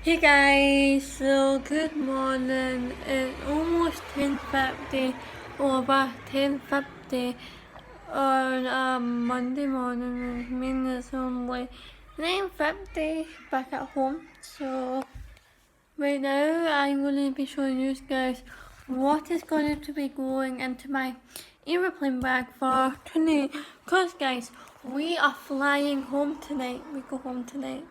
Hey guys, so good morning. It's almost 10:50, over 10:50 on a Monday morning, which means it's only 9:50 back at home. So right now I'm going to be showing you guys what is going to be going into my aeroplane bag for tonight. Because guys, we are flying home tonight. We go home tonight.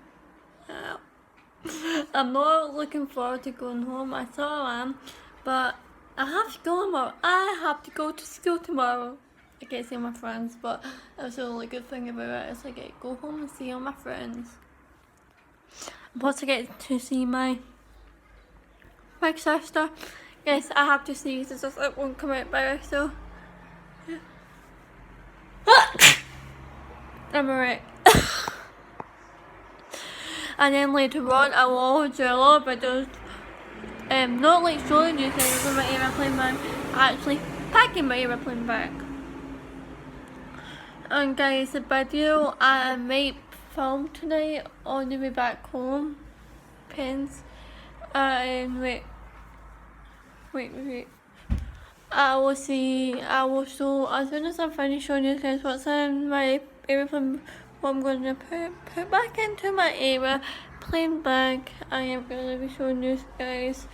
I'm not looking forward to going home. I thought I am, but I have to go tomorrow. I have to go to school tomorrow. I get to see my friends, but that's the only good thing about it is I get to go home and see all my friends. Plus I get to see my big sister. Yes, I have to see this. It won't come out by so. Yeah. I'm alright. And then later on, I will do a lot about those. Not like showing you things in my aeroplane bag, actually packing my aeroplane bag. And guys, the video I might film tonight on the way back home. Pins. Wait. I will show as soon as I'm finished showing you guys what's in my aeroplane, what I'm going to put back into my aeroplane bag. I am going to be showing you guys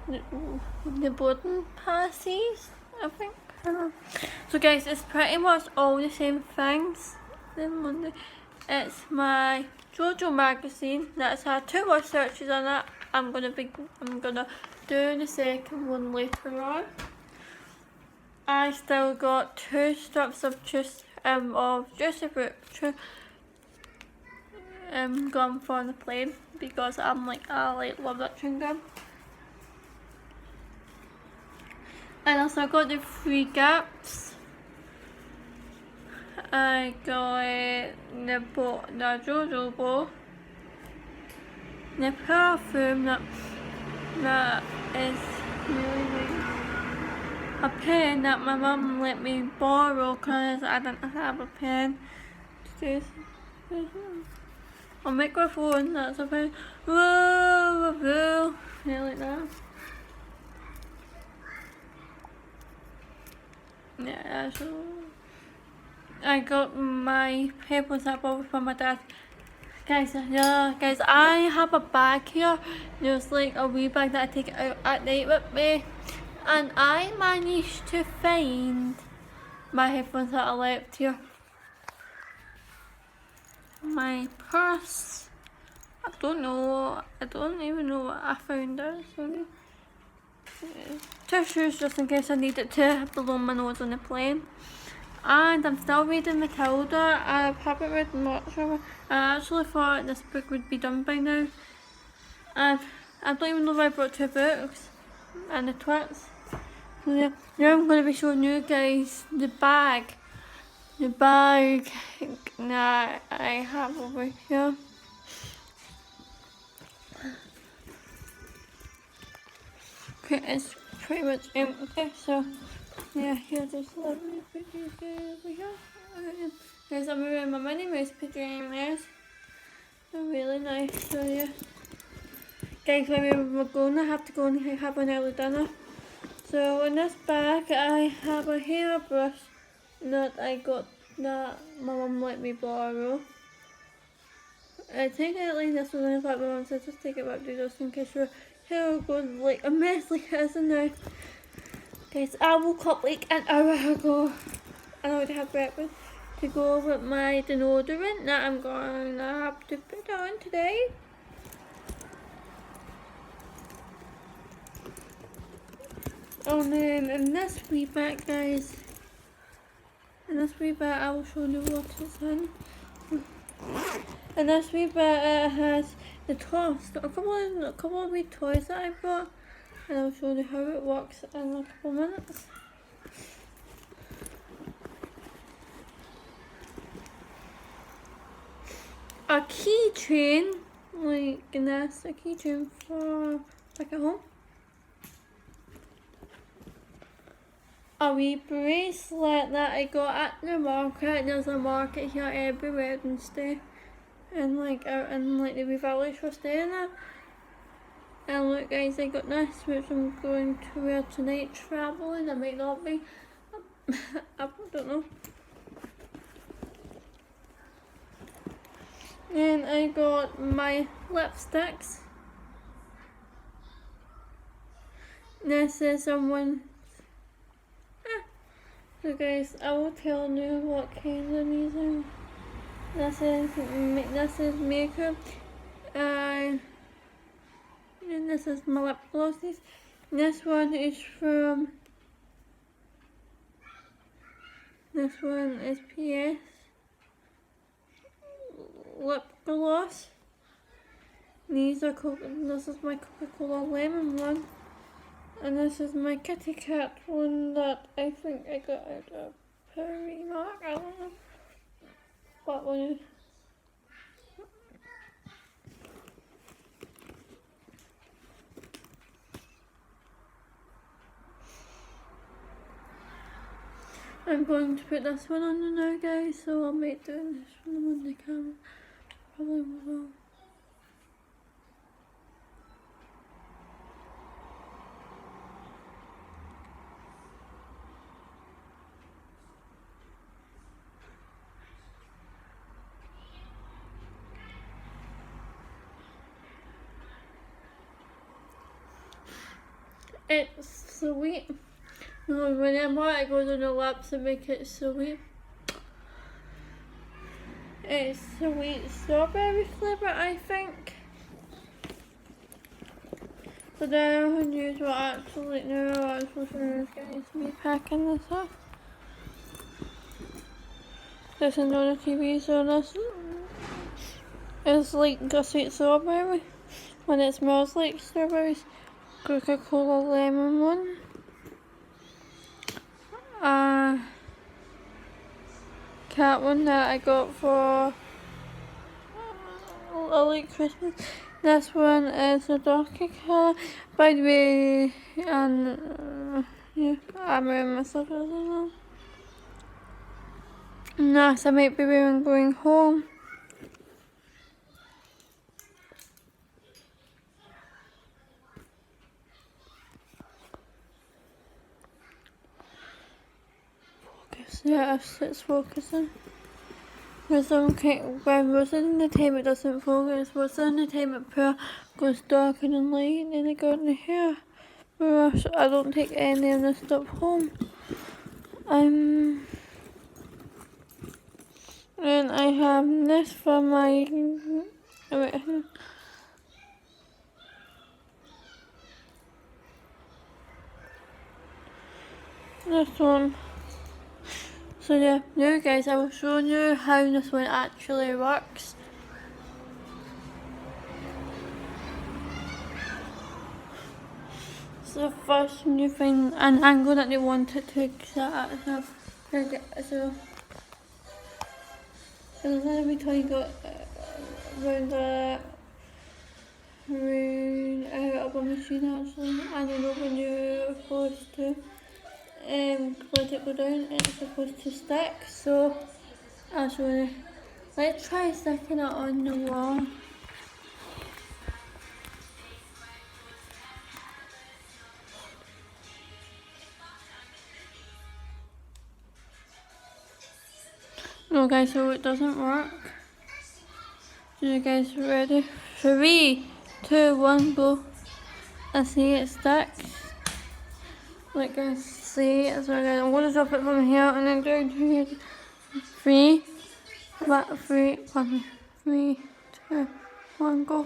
the boarding passes, I think. So guys, it's pretty much all the same things. Then Monday, it's my JoJo magazine that's had 2 more searches on it. I'm gonna do the second one later on. I still got 2 strips of Juicy Fruit gum for the plane because I love that chewing gum. And also got the 3 gaps. I got the JoJo bowl, the perfume that is really nice. A pen that my mum let me borrow because I didn't have a pen. A microphone that's a pen. Whoa, yeah, like that. Yeah, that's all. I got my papers that I bought from my dad. Guys, I have a bag here. There's like a wee bag that I take out at night with me. And I managed to find my headphones that I left here. My purse. I don't even know what I found there, sorry. Tissues just in case I need it to blow my nose on the plane. And I'm still reading Matilda. I haven't read much of it. I actually thought this book would be done by now. I don't even know if I brought 2 books and the twits. So yeah, now I'm going to be showing you guys the bag that I have over here. Okay, it's pretty much empty, so yeah, here's this lovely picture over here. Guys, I'm wearing my Minnie Mouse pajamas. They're really nice, so yeah. Guys, when we're going, I have to go and have an early dinner. So in this bag, I have a hairbrush that that my mum let me borrow. Technically this was only like my mum said just take it back to just in case your hair goes like a mess like it is now. Guys, I woke up like an hour ago and I already had breakfast to go with my deodorant that I'm going to have to put on today. And then in this wee bag, guys, I will show you what it's in. And this wee bit has the toys, a couple of wee toys that I brought, and I'll show you how it works in a couple of minutes. A keychain, like this, a keychain for back at home. A wee bracelet that I got at the market. There's a market here every Wednesday. And like the wee village we're staying at. And look guys, I got this which I'm going to wear tonight travelling. I might not be. I don't know. And I got my lipsticks. This is someone. So guys, I will tell you what kinds of these are. This is makeup, and this is my lip glosses. This one is from. This one is PS lip gloss. These are this is my Coca-Cola lemon one, and this is my Kitty Cat one that I think I got out of Primark. I don't know what one is. I'm going to put this one on now guys, so I'll make doing this when I'm on the camera. Probably will. It's sweet. Whenever it goes on the lips to make it sweet. It's sweet strawberry flavour, I think. So now who knows what actually guys, me packing this up. This is on the TV, so this is like a sweet strawberry. When it smells like strawberries. Coca-Cola lemon one. Cat one that I got for like Christmas. This one is a darker colour, by the way, and yeah, I'm wearing myself as well. Nice, I might be wearing going home. Yeah, it's focusing. Because when most of the time it doesn't focus, most of the time it goes dark and light, and I got in the hair brush. I don't take any of this stuff home. And I have this for my this one. So yeah, now guys, I will show you how this one actually works. So first new thing, an angle that they wanted to set up. So let me tell you, got around out of a machine actually, and you know when you're supposed to let it go down, it's supposed to stick. So I'll show you. Let's try sticking it on the wall. No guys, so it doesn't work. So you guys ready? 3, 2, 1, go. I see it sticks. Like guys, see it. So guys, I'm gonna drop it from here and then down to here. 3, 2, 1, go.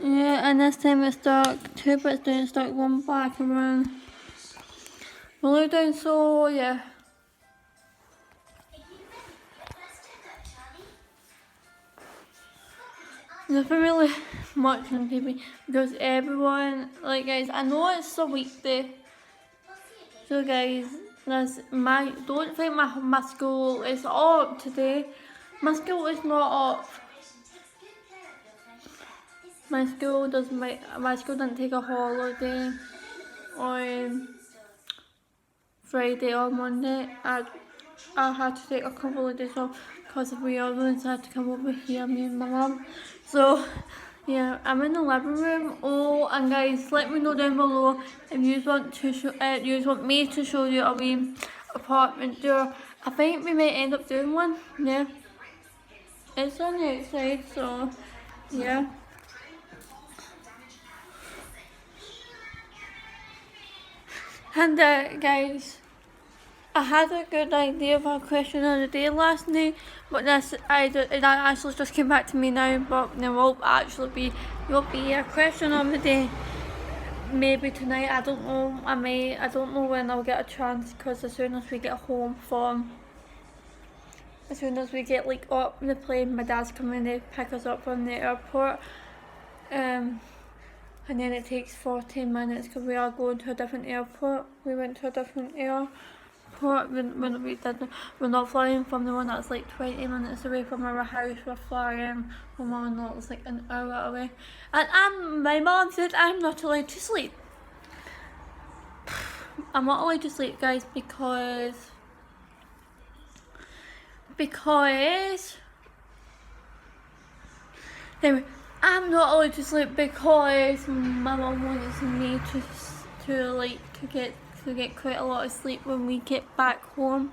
Yeah, and this time it's stuck 2 bits down, stuck 1 back and one below down. So yeah. Nothing really much on TV because everyone, like guys, I know it's a weekday, so guys, don't think my school is up today. My school is not up. My school didn't take a holiday on Friday or Monday. I had to take a couple of days off because we all had to come over here, me and my mum. So Yeah, I'm in the living room. Oh, and guys, let me know down below if you want to you want me to show you a wee apartment tour. I think we might end up doing one. Yeah, it's on the outside, so yeah. And guys, I had a good idea of a question of the day last night, but that actually just came back to me now. But there will be a question of the day. Maybe tonight, I don't know. I don't know when I'll get a chance, because as soon as we get home as soon as we get like up the plane, my dad's coming to pick us up from the airport. And then it takes 14 minutes because we are going to a different airport. We went to a different airport. We're not flying from the one that's like 20 minutes away from our house. We're flying from one that's like an hour away. And my mom said I'm not allowed to sleep. I'm not allowed to sleep, guys, because anyway, I'm not allowed to sleep because my mom wants me to get quite a lot of sleep when we get back home.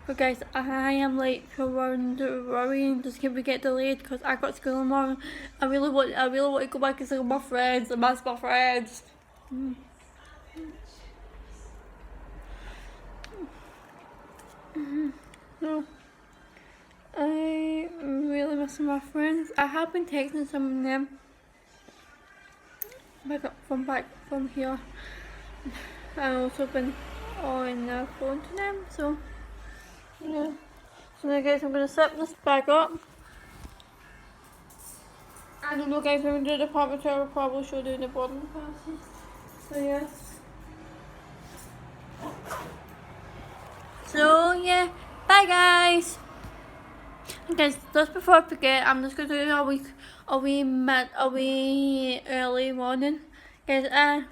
But guys, I am like worrying just if we get delayed, because I got school tomorrow. I really want to go back and see my friends. I miss my friends. No. I'm really missing my friends. I have been texting some of them back from here. I've also been on the phone to them, so yeah. So now guys, I'm gonna set this back up. I don't know guys, when we do the department tour, we'll probably show you the boarding passes. So yeah. So yeah, bye guys. Guys, just before I forget, I'm just gonna do a wee early morning. Guys,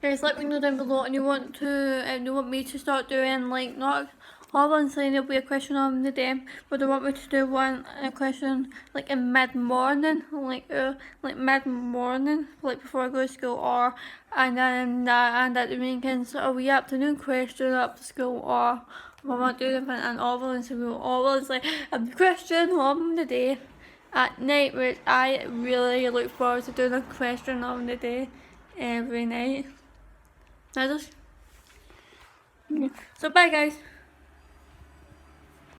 guys, let me know down below, and you want me to start doing like not all one saying there'll be a question on the day, but they want me to do a question like in mid morning, like mid morning, like before I go to school, or and at the weekends a wee afternoon question up to school, or I want to do them and always like a question on the day at night, which I really look forward to doing a question on the day every night. So bye guys.